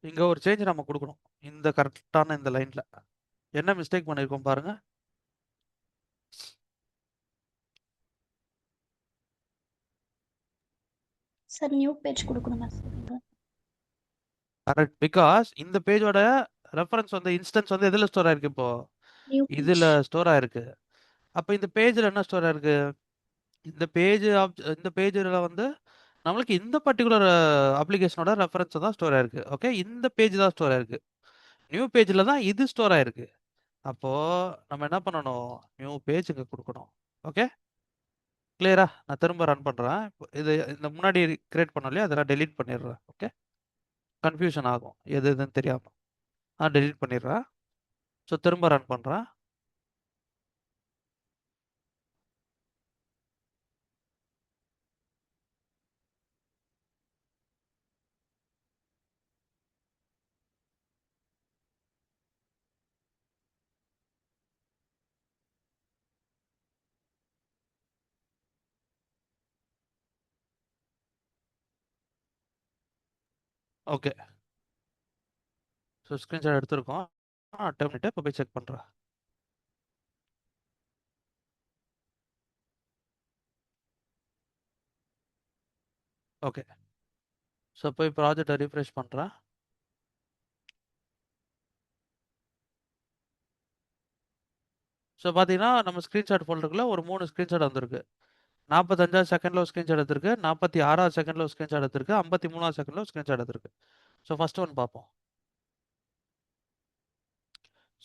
இங்கே ஒரு சேஞ்ச் நம்ம கொடுக்கணும். இந்த கரெக்டான இந்த லைனில் என்ன மிஸ்டேக் பண்ணியிருக்கோம் பாருங்கள். சார் நியூ பேஜ் கொடுக்கணுமா சார்? கரெக்ட், பிகாஸ் இந்த பேஜோட ரெஃபரன்ஸ் வந்து இன்ஸ்டன்ஸ் வந்து எதில் ஸ்டோர் ஆயிருக்கு? இப்போ நியூ பேஜ். இதில் ஸ்டோர் ஆயிருக்கு. அப்போ இந்த பேஜில் என்ன ஸ்டோர் ஆயிருக்கு? இந்த பேஜில் வந்து நம்மளுக்கு இந்த பர்டிகுலர் அப்ளிகேஷனோட ரெஃபரன்ஸ் தான் ஸ்டோர் ஆயிருக்கு. ஓகே, இந்த பேஜ் தான் ஸ்டோர் ஆயிருக்கு. நியூ பேஜில் தான் இது ஸ்டோர் ஆயிருக்கு. அப்போது நம்ம என்ன பண்ணணும்? நியூ பேஜ் இங்கே கொடுக்கணும். ஓகே, கிளியரா? நான் திரும்ப ரன் பண்ணுறேன். இது இந்த முன்னாடி கிரியேட் பண்ணோம் இல்லையா, அதெல்லாம் டெலீட் பண்ணிடுறேன். ஓகே, கன்ஃபியூஷன் ஆகும் எது எதுன்னு தெரியாமல். டெலீட் பண்ணிடுறேன். ஸோ திரும்ப ரன் பண்ணுறேன். ஓகே, ஸோ ஸ்க்ரீன்ஷாட் எடுத்திருக்கோம். டெர்மினேட். இப்போ போய் செக் பண்ணுறேன். ஓகே, ஸோ போய் ப்ராஜெக்டை ரீஃப்ரெஷ் பண்ணுறேன். ஸோ பார்த்தீங்கன்னா, நம்ம ஸ்க்ரீன்ஷாட் ஃபோல்டருக்குள்ள ஒரு 3 ஸ்க்ரீன்ஷாட் வந்திருக்கு. 45வது செகண்ட்ல ஒரு ஸ்க்ரீன்ஷாட் எடுத்திருக்கு. 46வது செகண்ட்ல ஒரு ஸ்க்ரீன்ஷாட் எடுத்திருக்கு. 53வது செகண்ட்ல ஒரு ஸ்க்ரீன்ஷாட் எடுத்திருக்கு. ஸோ ஃபர்ஸ்ட் ஒன் பார்ப்போம்.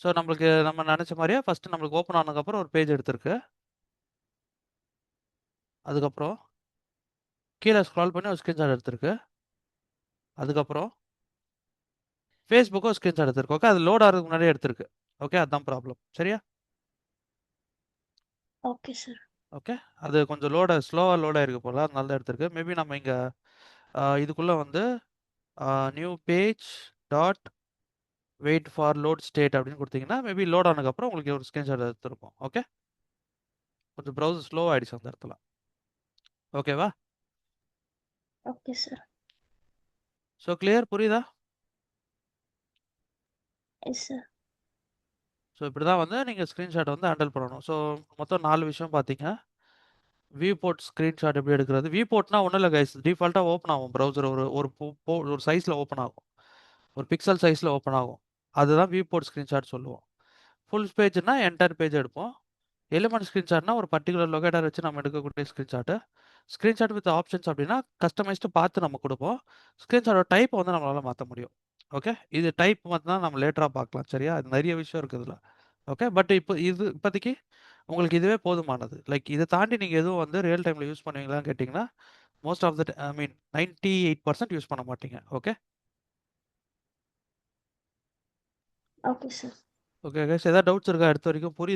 ஸோ நம்மளுக்கு நம்ம நெனச்ச மாரியே ஃபர்ஸ்ட் நம்மளுக்கு ஓப்பன் ஆனதுக்கப்புறம் ஒரு பேஜ் எடுத்திருக்கு. அதுக்கப்புறம் கீழ ஸ்க்ரால் பண்ணி ஒரு ஸ்க்ரீன்ஷாட் எடுத்திருக்கு. அதுக்கப்புறம் Facebookக்கும் ஒரு ஸ்க்ரீன்ஷாட் எடுத்திருக்கு. ஓகே. அது லோட் ஆகுறதுக்கு முன்னாடியே எடுத்திருக்கு. ஓகே. அதான் ப்ராப்ளம். சரியா? Okay sir. ஓகே. அது கொஞ்சம் ஸ்லோவா லோட் ஆயிருக்கு போல. அதனால தான் எடுத்திருக்கு. மேபி நம்ம இங்க இதுக்குள்ள வந்து new page dot wait for load state அப்படின்னு கொடுத்தீங்கன்னா மேபி லோட் ஆனதுக்கப்புறம் உங்களுக்கு ஒரு ஸ்க்ரீன்ஷாட் எடுத்திருக்கும். ஓகே. கொஞ்சம் ப்ரௌசர் ஸ்லோ ஆயிடுச்சு அந்த இடத்துல. ஓகேவா? Okay sir. So clear? புரியுதா? Yes sir. ஸோ இப்படி தான் வந்து நீங்கள் ஸ்க்ரீன்ஷாட் வந்து ஹேண்டில் பண்ணணும். ஸோ மொத்தம் 4 விஷயம் பார்த்தீங்க. வியூ போர்ட் ஸ்க்ரீன்ஷாட் எப்படி எடுக்கிறது? வியூ போர்ட்னா ஒன்றும் இல்லை கைஸ். டிஃபால்ட்டாக ஓப்பன் ஆகும் ப்ரௌசர் ஒரு ஒரு ஒரு சைஸில் ஓப்பன் ஆகும். ஒரு பிக்சல் சைஸில் ஓப்பன் ஆகும். அதுதான் வியூ போர்ட் ஸ்க்ரீன்ஷாட் சொல்லுவோம். ஃபுல் பேஜ்னா என்டையர் பேஜ் எடுப்போம். எலிமெண்ட் ஸ்க்ரீன்ஷாட்னா ஒரு பர்டிகுலர் லொகேட்டர் வச்சு நம்ம எடுக்கக்கூடிய ஸ்க்ரீன்ஷாட்டு. ஸ்க்ரீன்ஷாட் வித் ஆப்ஷன்ஸ் அப்படின்னா கஸ்டமைஸ்டு பார்த்து நம்ம கொடுப்போம். ஸ்க்ரீன்ஷாட்டோட டைப்பை வந்து நம்மளால் மாற்ற முடியும். ஓகே. இது டைப் மட்டும் தான் நம்ம லேட்டராக பார்க்கலாம். சரியா? அது நிறைய விஷயம் இருக்குது இதில். ஓகே. பட் இப்போதைக்கு உங்களுக்கு இதுவே போதுமானது. லைக் இதை தாண்டி நீங்கள் எதுவும் வந்து ரியல் டைமில் யூஸ் பண்ணுவீங்களான்னு கேட்டிங்கன்னா most of the I mean 98% use பண்ண மாட்டீங்க. Okay. Okay sir. Okay guys, ஏதாவது டவுட்ஸ் இருக்கா? அடுத்த வரைக்கும் புரியுது?